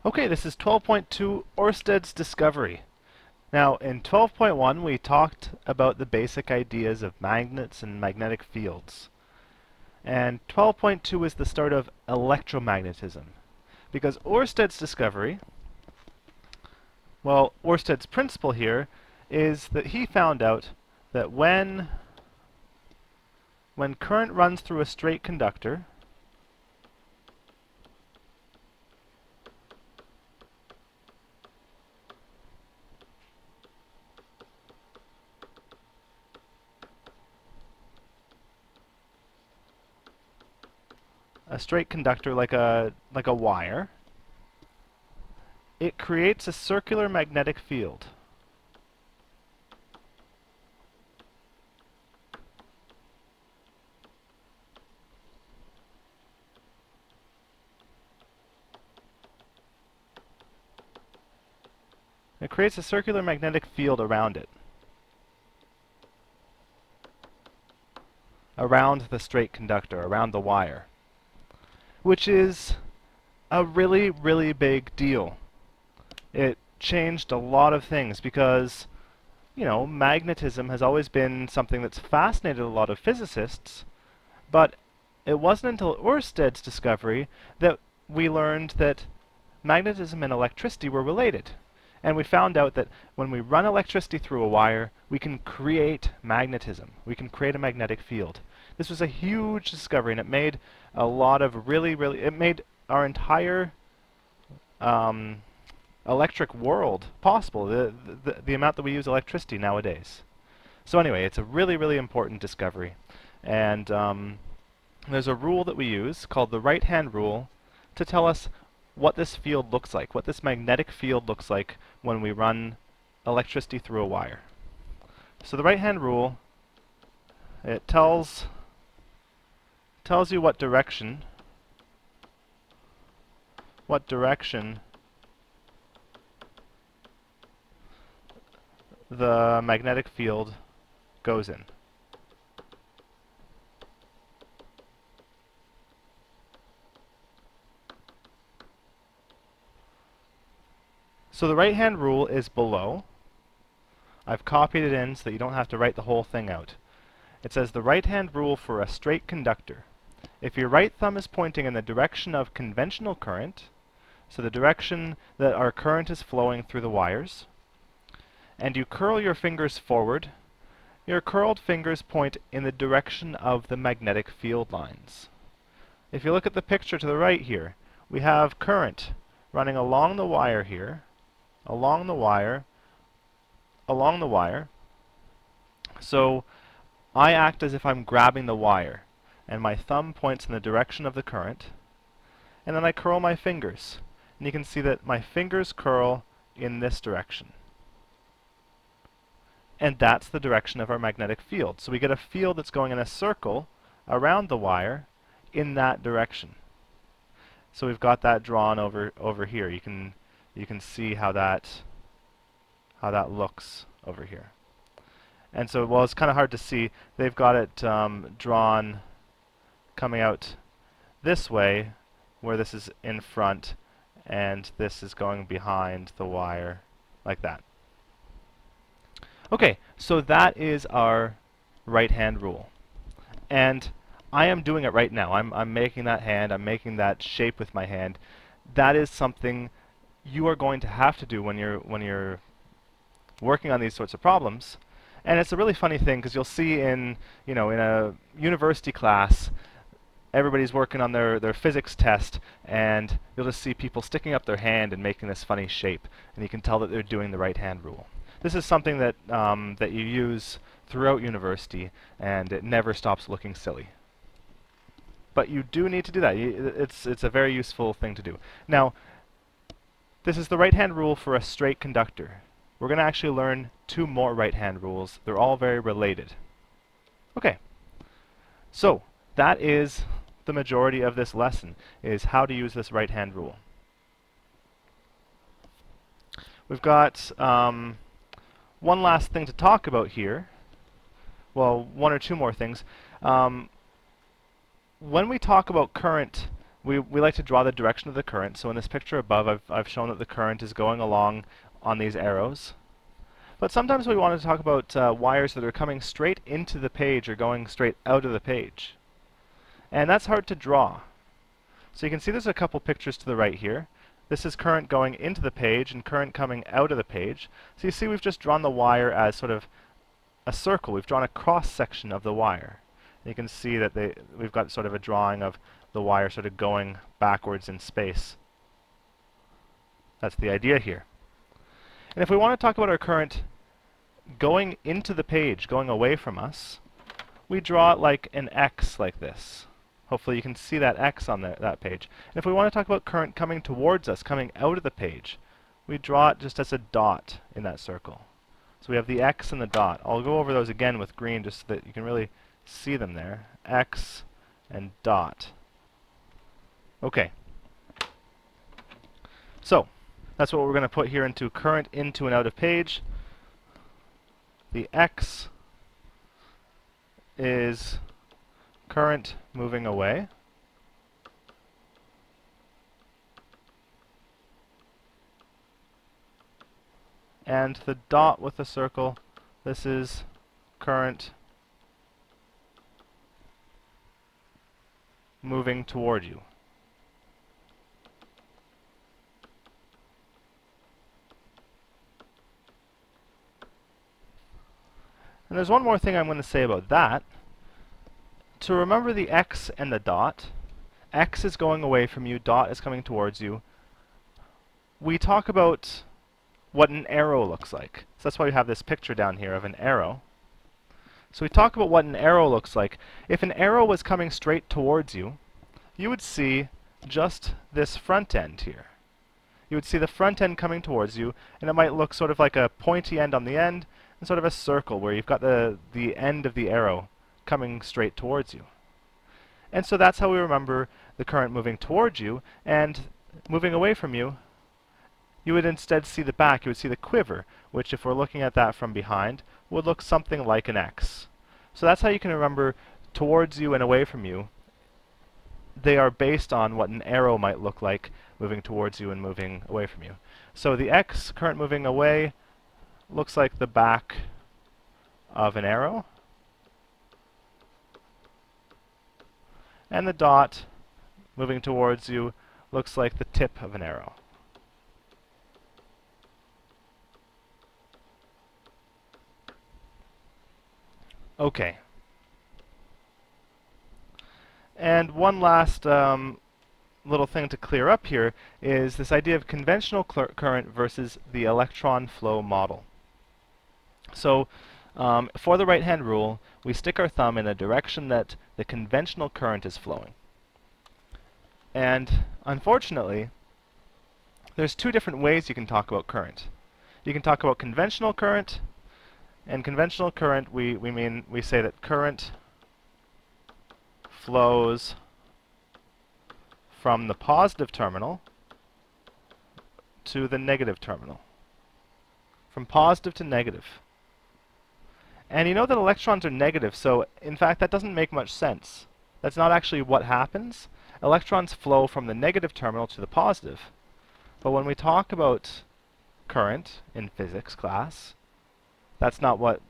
Okay, this is 12.2 Oersted's discovery. Now, in 12.1 we talked about the basic ideas of magnets and magnetic fields. And 12.2 is the start of electromagnetism. Because Oersted's discovery, well, Oersted's principle here is that he found out that when current runs through a straight conductor, like a wire, it creates a circular magnetic field. It creates a circular magnetic field around it, around the straight conductor, around the wire, which is a really, really big deal. It changed a lot of things because, magnetism has always been something that's fascinated a lot of physicists, but it wasn't until Oersted's discovery that we learned that magnetism and electricity were related. And we found out that when we run electricity through a wire, we can create magnetism. We can create a magnetic field. This was a huge discovery, and it made a lot of it made our entire electric world possible, the amount that we use electricity nowadays. So anyway, it's a really, really important discovery. And there's a rule that we use called the right-hand rule to tell us what this field looks like, what this magnetic field looks like when we run electricity through a wire. So the right-hand rule, it tells you what direction the magnetic field goes in. So the right-hand rule is below. I've copied it in so that you don't have to write the whole thing out. It says the right-hand rule for a straight conductor. If your right thumb is pointing in the direction of conventional current, so the direction that our current is flowing through the wires, and you curl your fingers forward, your curled fingers point in the direction of the magnetic field lines. If you look at the picture to the right here, we have current running along the wire here, along the wire. So I act as if I'm grabbing the wire, and my thumb points in the direction of the current, and then I curl my fingers. And you can see that my fingers curl in this direction. And that's the direction of our magnetic field. So we get a field that's going in a circle around the wire in that direction. So we've got that drawn over here. You can see how that looks over here. And so, well, it's kind of hard to see. They've got it drawn coming out this way, where this is in front, and this is going behind the wire, like that. Okay, so that is our right-hand rule. And I am doing it right now. I'm making that hand, I'm making that shape with my hand. That is something you are going to have to do when you're working on these sorts of problems. And it's a really funny thing because you'll see in a university class, everybody's working on their physics test, and you'll just see people sticking up their hand and making this funny shape, and you can tell that they're doing the right-hand rule. This is something that that you use throughout university, and it never stops looking silly. But you do need to do that. It's a very useful thing to do. Now, this is the right-hand rule for a straight conductor. We're going to actually learn two more right-hand rules. They're all very related. Okay, so that is the majority of this lesson, is how to use this right-hand rule. We've got one last thing to talk about here. Well, one or two more things. When we talk about current, we like to draw the direction of the current. So in this picture above, I've shown that the current is going along on these arrows. But sometimes we want to talk about wires that are coming straight into the page or going straight out of the page. And that's hard to draw. So you can see there's a couple pictures to the right here. This is current going into the page and current coming out of the page. So you see we've just drawn the wire as sort of a circle. We've drawn a cross section of the wire. And you can see that we've got sort of a drawing of the wire sort of going backwards in space. That's the idea here. And if we want to talk about our current going into the page, going away from us, we draw it like an X like this. Hopefully you can see that X on that page. And if we want to talk about current coming towards us, coming out of the page, we draw it just as a dot in that circle. So we have the X and the dot. I'll go over those again with green just so that you can really see them there. X and dot. Okay. So that's what we're going to put here into current into and out of page. The X is current moving away. And the dot with the circle, this is current moving toward you. And there's one more thing I'm going to say about that. To remember the X and the dot, X is going away from you, dot is coming towards you. We talk about what an arrow looks like. So that's why we have this picture down here of an arrow. So we talk about what an arrow looks like. If an arrow was coming straight towards you, you would see just this front end here. You would see the front end coming towards you, and it might look sort of like a pointy end on the end, and sort of a circle where you've got the end of the arrow coming straight towards you. And so that's how we remember the current moving towards you, and moving away from you, you would instead see the back, you would see the quiver, which if we're looking at that from behind, would look something like an X. So that's how you can remember towards you and away from you. They are based on what an arrow might look like moving towards you and moving away from you. So the X, current moving away, looks like the back of an arrow. And the dot, moving towards you, looks like the tip of an arrow. Okay. And one last little thing to clear up here is this idea of conventional current versus the electron flow model. So for the right-hand rule, we stick our thumb in a direction that the conventional current is flowing. And unfortunately, there's two different ways you can talk about current. You can talk about conventional current, and conventional current we say that current flows from the positive terminal to the negative terminal. From positive to negative. And you know that electrons are negative, so in fact that doesn't make much sense. That's not actually what happens. Electrons flow from the negative terminal to the positive. But when we talk about current in physics class, that's not what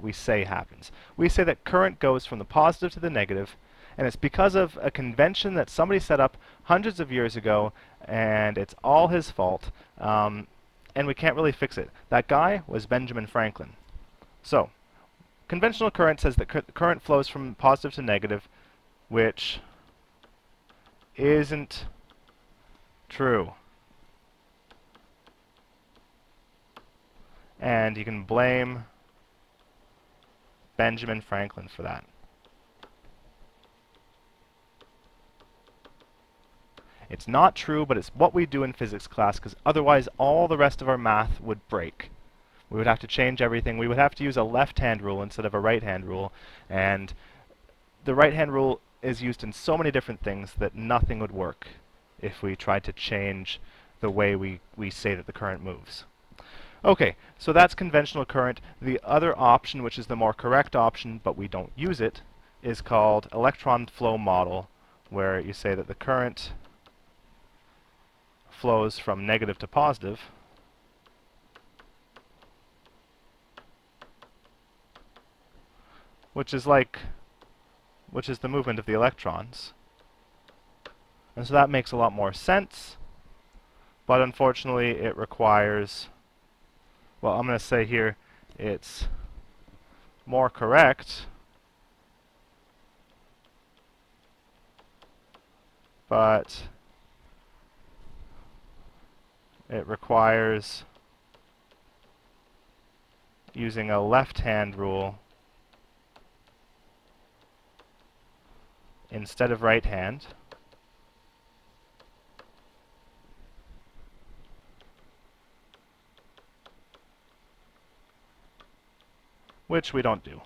we say happens. We say that current goes from the positive to the negative, and it's because of a convention that somebody set up hundreds of years ago, and it's all his fault, and we can't really fix it. That guy was Benjamin Franklin. So, conventional current says that current flows from positive to negative, which isn't true. And you can blame Benjamin Franklin for that. It's not true, but it's what we do in physics class, because otherwise all the rest of our math would break. We would have to change everything. We would have to use a left-hand rule instead of a right-hand rule, and the right-hand rule is used in so many different things that nothing would work if we tried to change the way we say that the current moves. Okay, so that's conventional current. The other option, which is the more correct option, but we don't use it, is called electron flow model, where you say that the current flows from negative to positive, which is the movement of the electrons. And so that makes a lot more sense, but unfortunately it requires, well, I'm going to say here it's more correct, but it requires using a left-hand rule instead of right-hand, which we don't do.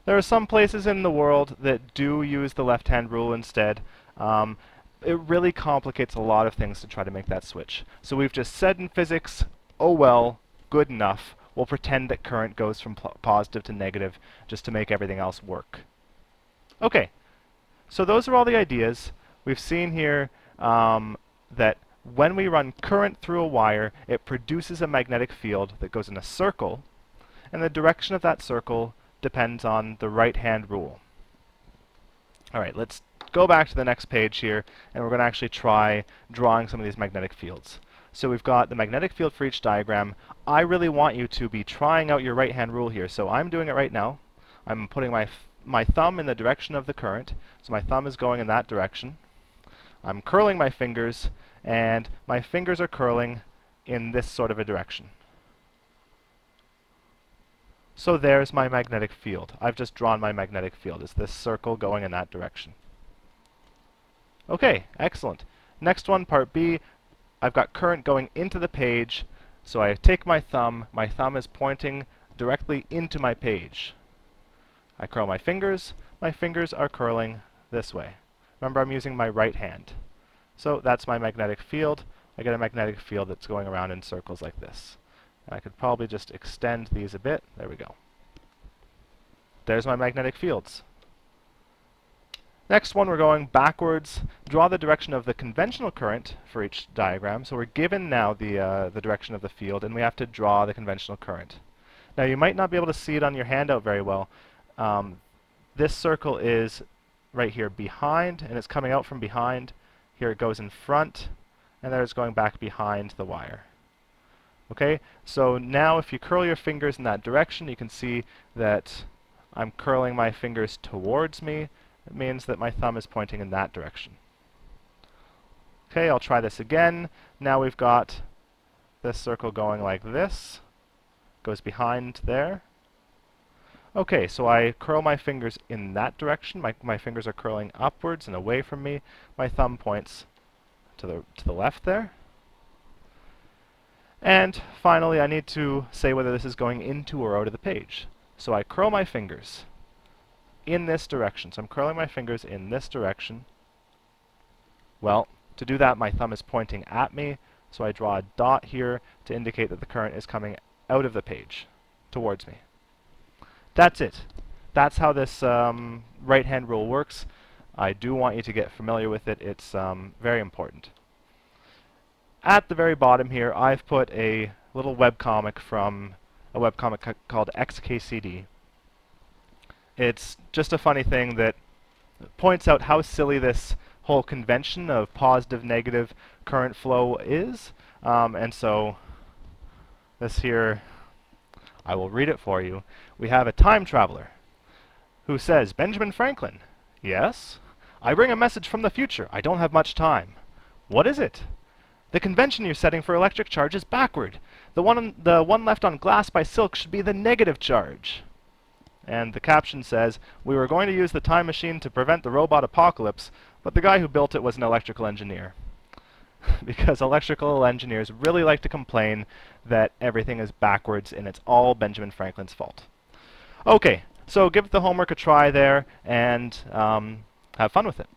There are some places in the world that do use the left-hand rule instead. It really complicates a lot of things to try to make that switch. So we've just said in physics, oh well, good enough. We'll pretend that current goes from positive to negative just to make everything else work. Okay, so those are all the ideas. We've seen here that when we run current through a wire, it produces a magnetic field that goes in a circle, and the direction of that circle depends on the right-hand rule. All right, let's go back to the next page here, and we're going to actually try drawing some of these magnetic fields. So we've got the magnetic field for each diagram. I really want you to be trying out your right-hand rule here, so I'm doing it right now. I'm putting my thumb in the direction of the current, so my thumb is going in that direction. I'm curling my fingers, and my fingers are curling in this sort of a direction. So there's my magnetic field. I've just drawn my magnetic field. It's this circle going in that direction. Okay, excellent. Next one, part B. I've got current going into the page, so I take my thumb is pointing directly into my page. I curl my fingers are curling this way. Remember, I'm using my right hand. So that's my magnetic field. I get a magnetic field that's going around in circles like this. And I could probably just extend these a bit. There we go. There's my magnetic fields. Next one, we're going backwards. Draw the direction of the conventional current for each diagram. So we're given now the direction of the field, and we have to draw the conventional current. Now you might not be able to see it on your handout very well. This circle is right here behind, and it's coming out from behind. Here it goes in front, and there it's going back behind the wire. Okay, so now if you curl your fingers in that direction, you can see that I'm curling my fingers towards me. It means that my thumb is pointing in that direction. Okay, I'll try this again. Now we've got this circle going like this. Goes behind there. Okay, so I curl my fingers in that direction. My fingers are curling upwards and away from me. My thumb points to the left there. And finally, I need to say whether this is going into or out of the page. So I curl my fingers in this direction. So I'm curling my fingers in this direction. Well, to do that, my thumb is pointing at me, so I draw a dot here to indicate that the current is coming out of the page, towards me. That's it. That's how this right-hand rule works. I do want you to get familiar with it. It's very important. At the very bottom here, I've put a little webcomic from a webcomic called XKCD. It's just a funny thing that points out how silly this whole convention of positive-negative current flow is. And so this here, I will read it for you. We have a time traveler who says, Benjamin Franklin, yes? I bring a message from the future. I don't have much time. What is it? The convention you're setting for electric charge is backward. The one left on glass by silk should be the negative charge. And the caption says, we were going to use the time machine to prevent the robot apocalypse, but the guy who built it was an electrical engineer. Because electrical engineers really like to complain that everything is backwards and it's all Benjamin Franklin's fault. Okay, so give the homework a try there and have fun with it.